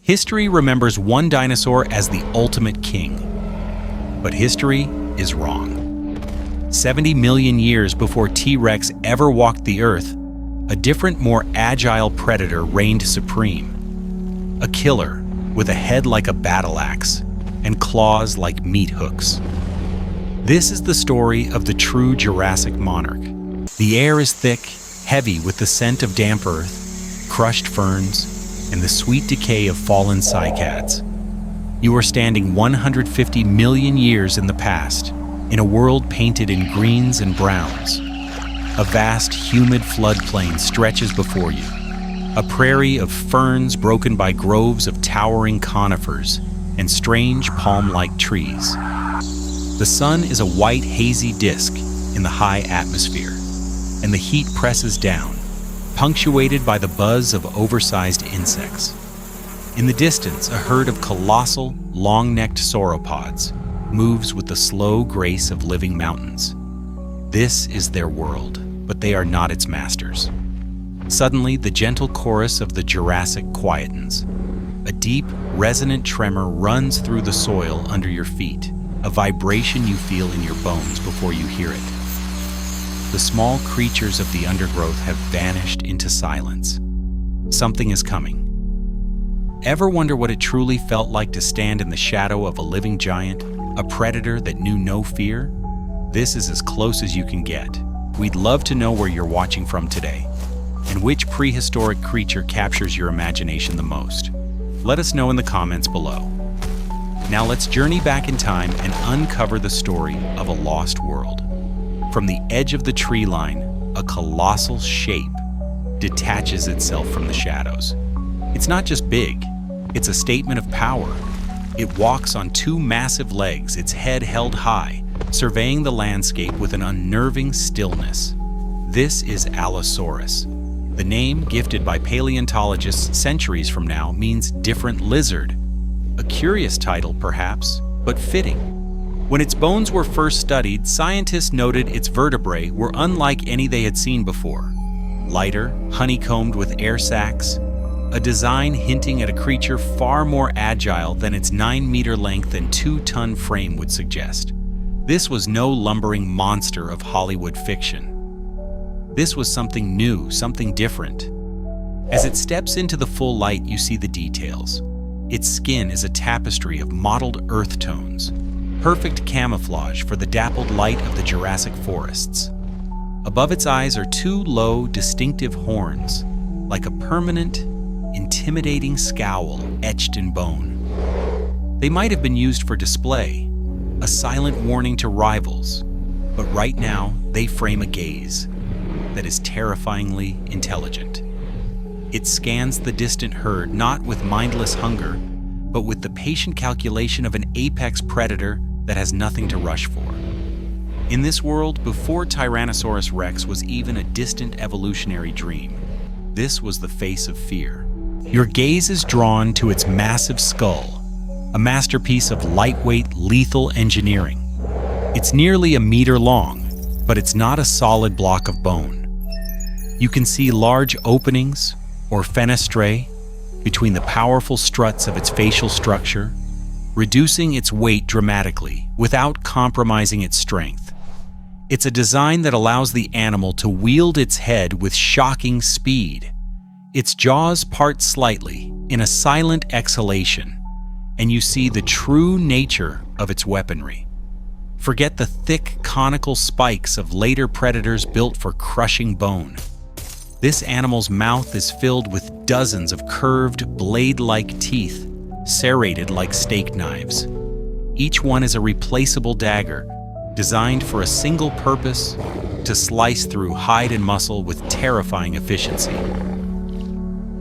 History remembers one dinosaur as the ultimate king. But history is wrong. 70 million years before T-Rex ever walked the Earth, a different, more agile predator reigned supreme. A killer with a head like a battle axe and claws like meat hooks. This is the story of the true Jurassic monarch. The air is thick, heavy with the scent of damp earth, crushed ferns, and the sweet decay of fallen cycads. You are standing 150 million years in the past, in a world painted in greens and browns. A vast, humid floodplain stretches before you, a prairie of ferns broken by groves of towering conifers and strange palm-like trees. The sun is a white, hazy disk in the high atmosphere, and the heat presses down, punctuated by the buzz of oversized insects. In the distance, a herd of colossal, long-necked sauropods moves with the slow grace of living mountains. This is their world, but they are not its masters. Suddenly, the gentle chorus of the Jurassic quietens. A deep, resonant tremor runs through the soil under your feet, a vibration you feel in your bones before you hear it. The small creatures of the undergrowth have vanished into silence. Something is coming. Ever wonder what it truly felt like to stand in the shadow of a living giant, a predator that knew no fear? This is as close as you can get. We'd love to know where you're watching from today, and which prehistoric creature captures your imagination the most. Let us know in the comments below. Now let's journey back in time and uncover the story of a lost world. From the edge of the tree line, a colossal shape detaches itself from the shadows. It's not just big, it's a statement of power. It walks on two massive legs, its head held high, surveying the landscape with an unnerving stillness. This is Allosaurus. The name, gifted by paleontologists centuries from now, means different lizard. A curious title, perhaps, but fitting. When its bones were first studied, scientists noted its vertebrae were unlike any they had seen before. Lighter, honeycombed with air sacs, a design hinting at a creature far more agile than its 9-meter length and 2-ton frame would suggest. This was no lumbering monster of Hollywood fiction. This was something new, something different. As it steps into the full light, you see the details. Its skin is a tapestry of mottled earth tones, perfect camouflage for the dappled light of the Jurassic forests. Above its eyes are two low, distinctive horns, like a permanent, intimidating scowl etched in bone. They might have been used for display, a silent warning to rivals, but right now they frame a gaze that is terrifyingly intelligent. It scans the distant herd not with mindless hunger, but with the patient calculation of an apex predator that has nothing to rush for. In this world, before Tyrannosaurus Rex was even a distant evolutionary dream, this was the face of fear. Your gaze is drawn to its massive skull, a masterpiece of lightweight, lethal engineering. It's nearly a meter long, but it's not a solid block of bone. You can see large openings, or fenestrae, between the powerful struts of its facial structure, reducing its weight dramatically without compromising its strength. It's a design that allows the animal to wield its head with shocking speed. Its jaws part slightly in a silent exhalation, and you see the true nature of its weaponry. Forget the thick, conical spikes of later predators built for crushing bone. This animal's mouth is filled with dozens of curved, blade-like teeth, serrated like steak knives. Each one is a replaceable dagger, designed for a single purpose: to slice through hide and muscle with terrifying efficiency.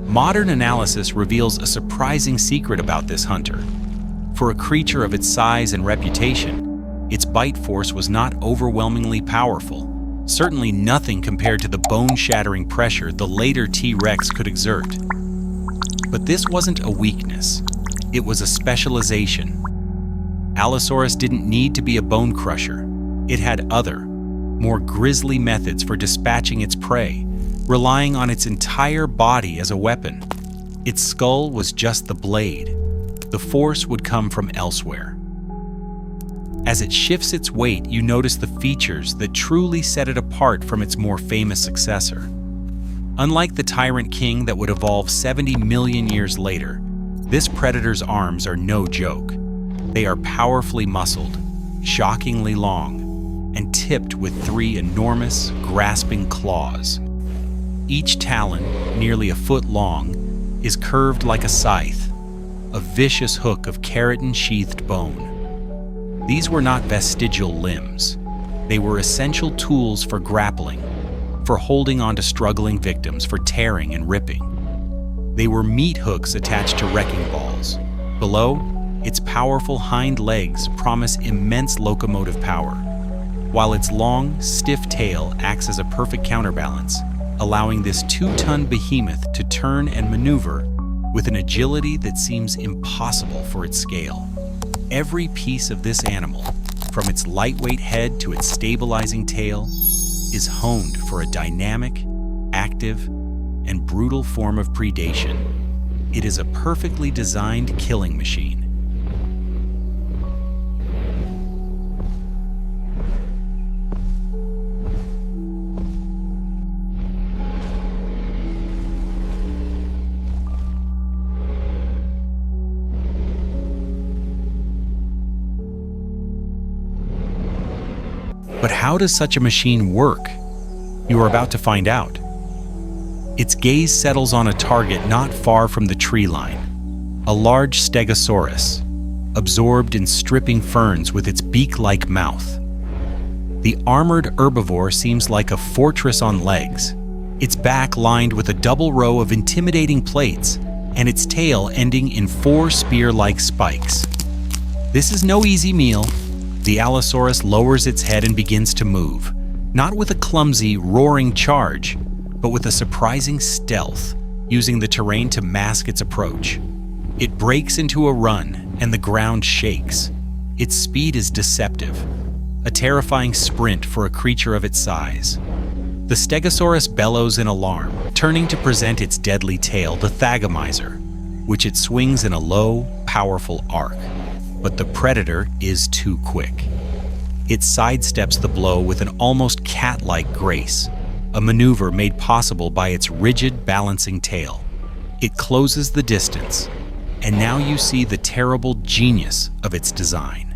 Modern analysis reveals a surprising secret about this hunter. For a creature of its size and reputation, its bite force was not overwhelmingly powerful, certainly nothing compared to the bone-shattering pressure the later T-Rex could exert. But this wasn't a weakness, it was a specialization. Allosaurus didn't need to be a bone crusher. It had other, more grisly methods for dispatching its prey, relying on its entire body as a weapon. Its skull was just the blade. The force would come from elsewhere. As it shifts its weight, you notice the features that truly set it apart from its more famous successor. Unlike the tyrant king that would evolve 70 million years later, this predator's arms are no joke. They are powerfully muscled, shockingly long, and tipped with 3 enormous, grasping claws. Each talon, nearly a foot long, is curved like a scythe, a vicious hook of keratin-sheathed bone. These were not vestigial limbs. They were essential tools for grappling, for holding onto struggling victims, for tearing and ripping. They were meat hooks attached to wrecking balls. Below, its powerful hind legs promise immense locomotive power, while its long, stiff tail acts as a perfect counterbalance, allowing this 2-ton behemoth to turn and maneuver with an agility that seems impossible for its scale. Every piece of this animal, from its lightweight head to its stabilizing tail, is honed for a dynamic, active, and brutal form of predation. It is a perfectly designed killing machine. But how does such a machine work? You are about to find out. Its gaze settles on a target not far from the tree line, a large Stegosaurus, absorbed in stripping ferns with its beak-like mouth. The armored herbivore seems like a fortress on legs, its back lined with a double row of intimidating plates, and its tail ending in 4 spear-like spikes. This is no easy meal. The Allosaurus lowers its head and begins to move, not with a clumsy, roaring charge, but with a surprising stealth, using the terrain to mask its approach. It breaks into a run, and the ground shakes. Its speed is deceptive, a terrifying sprint for a creature of its size. The Stegosaurus bellows in alarm, turning to present its deadly tail, the Thagomizer, which it swings in a low, powerful arc. But the predator is too quick. It sidesteps the blow with an almost cat-like grace, a maneuver made possible by its rigid, balancing tail. It closes the distance, and now you see the terrible genius of its design.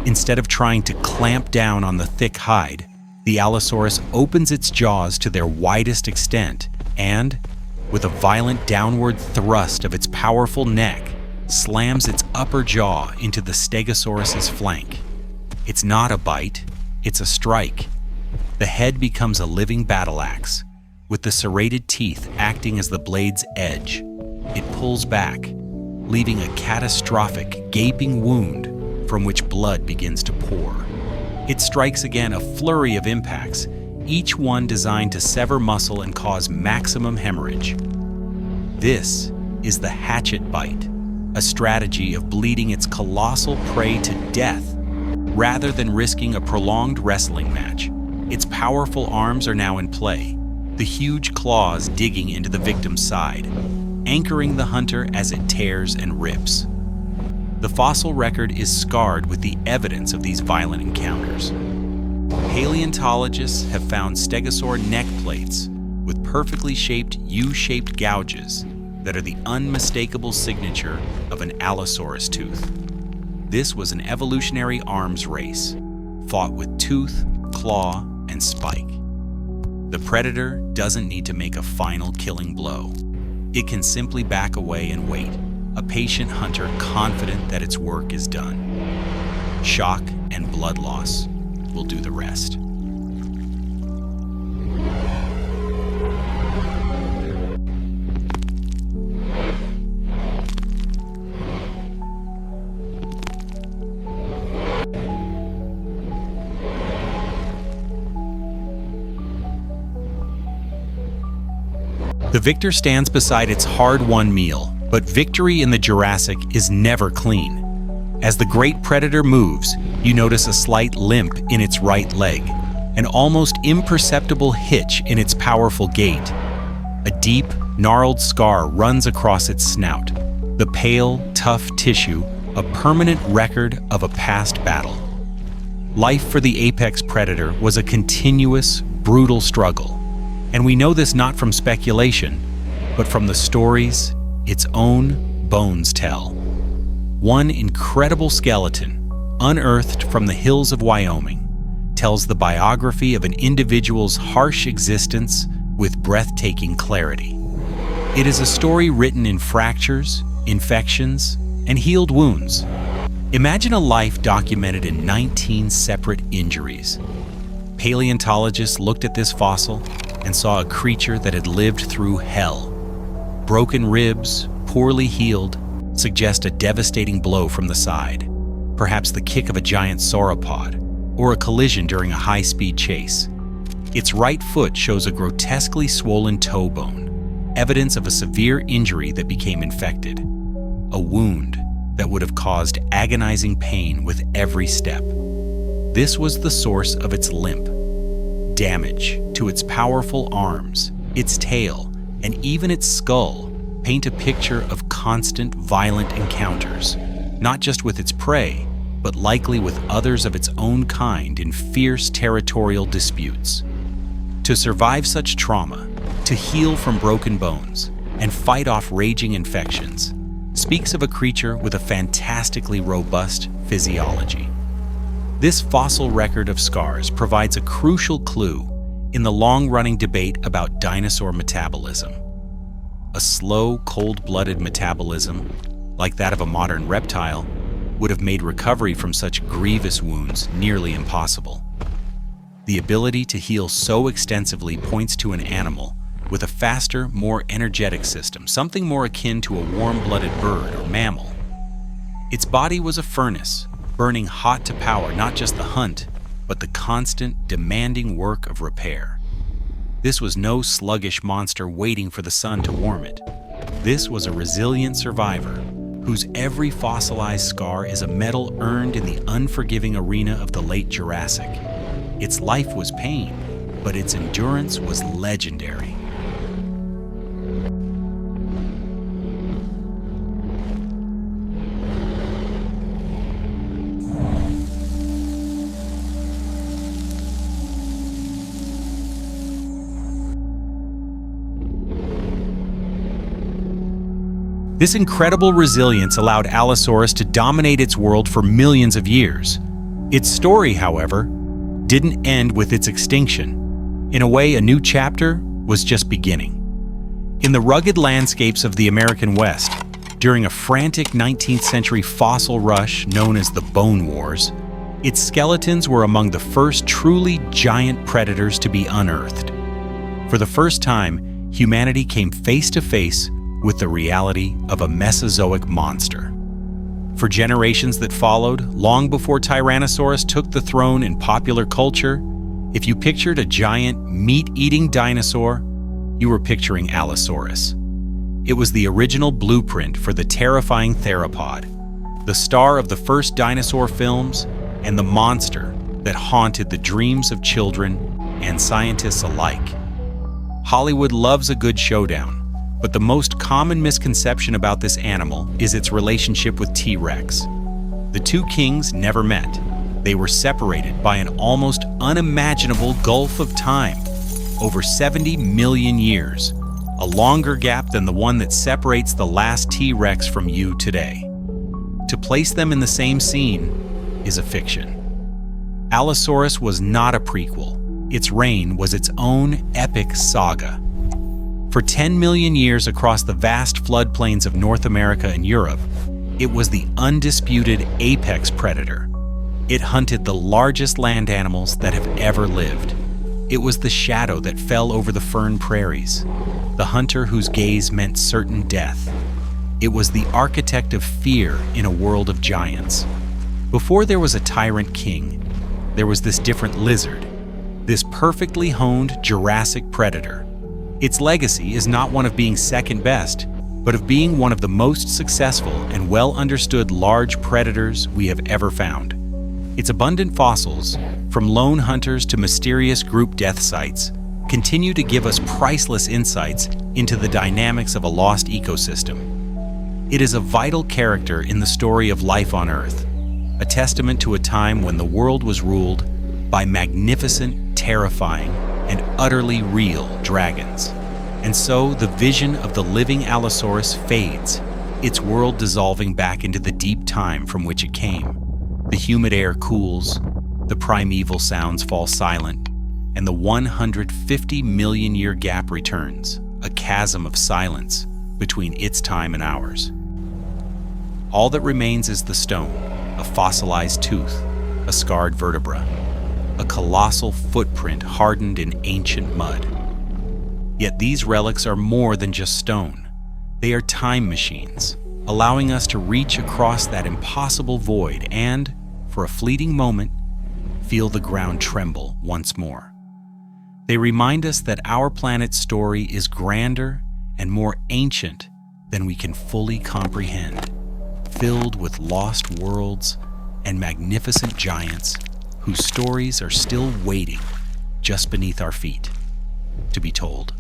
Instead of trying to clamp down on the thick hide, the Allosaurus opens its jaws to their widest extent and, with a violent downward thrust of its powerful neck, slams its upper jaw into the Stegosaurus's flank. It's not a bite, it's a strike. The head becomes a living battle axe, with the serrated teeth acting as the blade's edge. It pulls back, leaving a catastrophic, gaping wound from which blood begins to pour. It strikes again, a flurry of impacts, each one designed to sever muscle and cause maximum hemorrhage. This is the Hatchet-Bite, a strategy of bleeding its colossal prey to death rather than risking a prolonged wrestling match. Its powerful arms are now in play, the huge claws digging into the victim's side, anchoring the hunter as it tears and rips. The fossil record is scarred with the evidence of these violent encounters. Paleontologists have found stegosaur neck plates with perfectly shaped U-shaped gouges that are the unmistakable signature of an Allosaurus tooth. This was an evolutionary arms race, fought with tooth, claw, and spike. The predator doesn't need to make a final killing blow. It can simply back away and wait, a patient hunter confident that its work is done. Shock and blood loss will do the rest. The victor stands beside its hard-won meal, but victory in the Jurassic is never clean. As the great predator moves, you notice a slight limp in its right leg, an almost imperceptible hitch in its powerful gait. A deep, gnarled scar runs across its snout, the pale, tough tissue a permanent record of a past battle. Life for the apex predator was a continuous, brutal struggle, and we know this not from speculation, but from the stories its own bones tell. One incredible skeleton, unearthed from the hills of Wyoming, tells the biography of an individual's harsh existence with breathtaking clarity. It is a story written in fractures, infections, and healed wounds. Imagine a life documented in 19 separate injuries. Paleontologists looked at this fossil and saw a creature that had lived through hell. Broken ribs, poorly healed, suggest a devastating blow from the side, perhaps the kick of a giant sauropod, or a collision during a high-speed chase. Its right foot shows a grotesquely swollen toe bone, evidence of a severe injury that became infected, a wound that would have caused agonizing pain with every step. This was the source of its limp. Damage to its powerful arms, its tail, and even its skull paint a picture of constant, violent encounters, not just with its prey, but likely with others of its own kind in fierce territorial disputes. To survive such trauma, to heal from broken bones, and fight off raging infections, speaks of a creature with a fantastically robust physiology. This fossil record of scars provides a crucial clue in the long-running debate about dinosaur metabolism. A slow, cold-blooded metabolism, like that of a modern reptile, would have made recovery from such grievous wounds nearly impossible. The ability to heal so extensively points to an animal with a faster, more energetic system, something more akin to a warm-blooded bird or mammal. Its body was a furnace, burning hot to power not just the hunt, but the constant, demanding work of repair. This was no sluggish monster waiting for the sun to warm it. This was a resilient survivor, whose every fossilized scar is a medal earned in the unforgiving arena of the late Jurassic. Its life was pain, but its endurance was legendary. This incredible resilience allowed Allosaurus to dominate its world for millions of years. Its story, however, didn't end with its extinction. In a way, a new chapter was just beginning. In the rugged landscapes of the American West, during a frantic 19th century fossil rush known as the Bone Wars, its skeletons were among the first truly giant predators to be unearthed. For the first time, humanity came face to face with the reality of a Mesozoic monster. For generations that followed, long before Tyrannosaurus took the throne in popular culture, if you pictured a giant, meat-eating dinosaur, you were picturing Allosaurus. It was the original blueprint for the terrifying theropod, the star of the first dinosaur films, and the monster that haunted the dreams of children and scientists alike. Hollywood loves a good showdown, but the most common misconception about this animal is its relationship with T-Rex. The two kings never met. They were separated by an almost unimaginable gulf of time, over 70 million years, a longer gap than the one that separates the last T-Rex from you today. To place them in the same scene is a fiction. Allosaurus was not a prequel. Its reign was its own epic saga. For 10 million years across the vast floodplains of North America and Europe, it was the undisputed apex predator. It hunted the largest land animals that have ever lived. It was the shadow that fell over the fern prairies, the hunter whose gaze meant certain death. It was the architect of fear in a world of giants. Before there was a tyrant king, there was this different lizard, this perfectly honed Jurassic predator. Its legacy is not one of being second best, but of being one of the most successful and well-understood large predators we have ever found. Its abundant fossils, from lone hunters to mysterious group death sites, continue to give us priceless insights into the dynamics of a lost ecosystem. It is a vital character in the story of life on Earth, a testament to a time when the world was ruled by magnificent, terrifying, and utterly real dragons. And so the vision of the living Allosaurus fades, its world dissolving back into the deep time from which it came. The humid air cools, the primeval sounds fall silent, and the 150 million year gap returns, a chasm of silence between its time and ours. All that remains is the stone, a fossilized tooth, a scarred vertebra, a colossal footprint hardened in ancient mud. Yet these relics are more than just stone. They are time machines, allowing us to reach across that impossible void and, for a fleeting moment, feel the ground tremble once more. They remind us that our planet's story is grander and more ancient than we can fully comprehend, filled with lost worlds and magnificent giants whose stories are still waiting just beneath our feet to be told.